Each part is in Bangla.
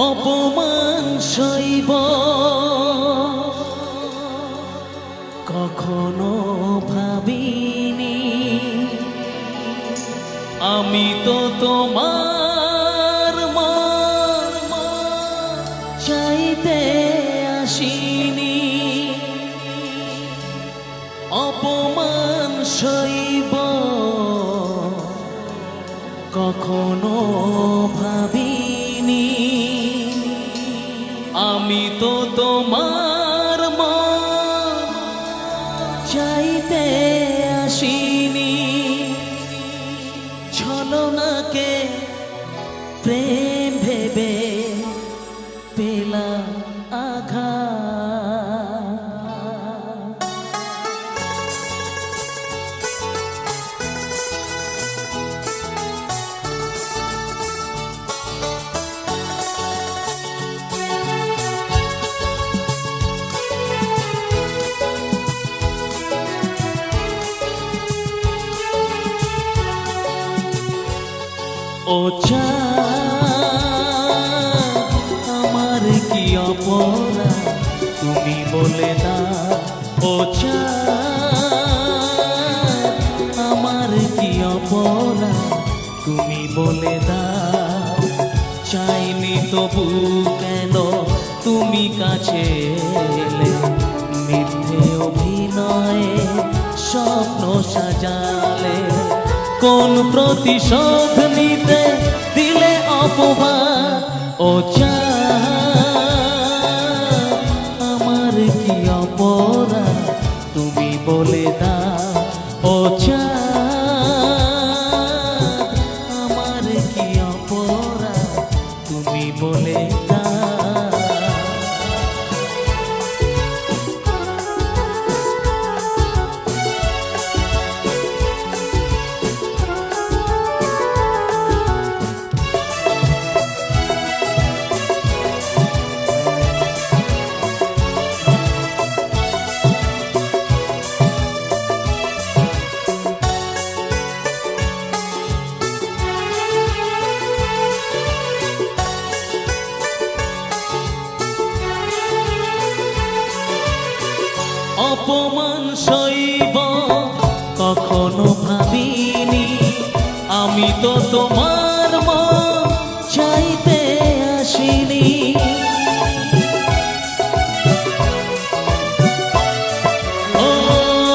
অপমান সইব কখনো ভাবিনি, আমি তো তোমার মন চাইতে আসিনি। অপমান সইব কখনো ভাবিনি, আমি তো তোমার মন চাইতে আসিনি। ছলনাকে প্রেম ভেবে পেলাম আঘাত। ও চাঁদ, আমার কি অপরাধ তুমি বলে দাও। ও চাঁদ, আমার কি অপরাধ তুমি বলে দাও। চাইনি তবু কেন তুমি কাছে এলে, মিথ্যে অভিনয়ে স্বপ্ন সাজালে। কোন প্রতিশোধ নিতে দিলে অপবাদ। ও চাঁদ, আমার কি অপরাধ তুমি বলে দাও। ও চাঁদ, আমার কি অপরাধ তুমি বলে দাও। অপমান সইব কখনো ভাবিনি, আমি তো তোমার মন চাইতে আসিনি।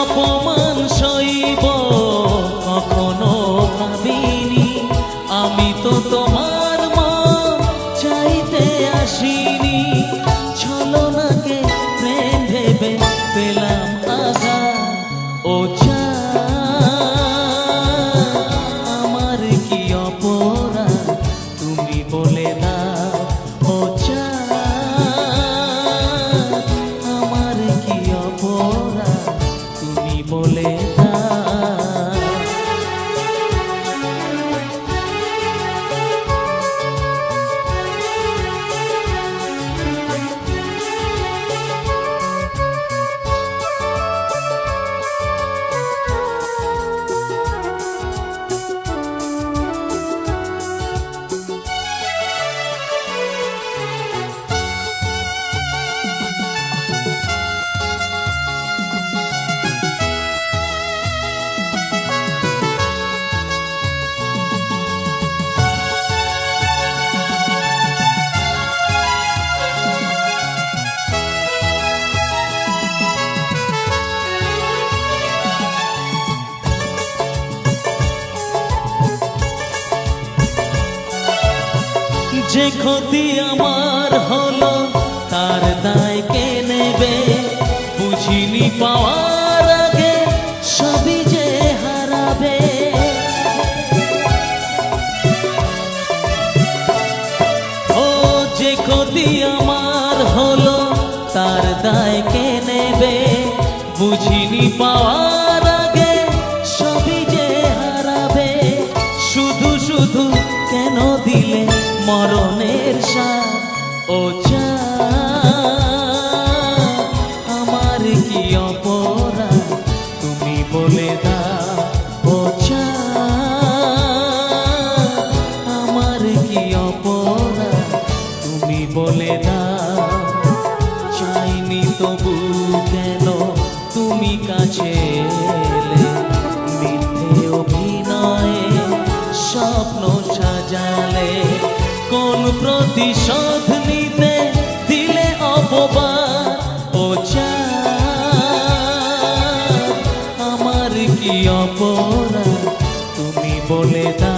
অপমান সইব কখনো ভাবিনি, আমি তো তোমার মন চাইতে আসিনি। ছলনাকে প্রেম ভেবে পেলাম আঘাত। ও চাঁদ, আমার কি অপরাধ তুমি বলে দাও। ও চাঁদ, আমার কি অপরাধ তুমি বলে দাও। যে ক্ষতি আমার হলো তার দায় কে নেবে, বুঝিনি পাওয়ার আগে সবই যে হারাবে। ও যে ক্ষতি আমার হলো তার দায় কে নেবে, বুঝিনি পাওয়ার আগে সবই যে হারাবে। শুধু শুধু কেন দিলে মরণের স্বাদ। ও চাঁদ, আমার কি অপরাধ তুমি বলে দাও। ও চাঁদ, আমার কি অপরাধ তুমি বলে দাও, চাইনি তবু কেন তুমি কাছে এলে, মিথ্যে অভিনয়ে স্বপ্ন সাজালে, কোন প্রতিশোধ নিতে দিলে অপবাদ, ও চাঁদ আমার কি অপরাধ তুমি বলে দাও।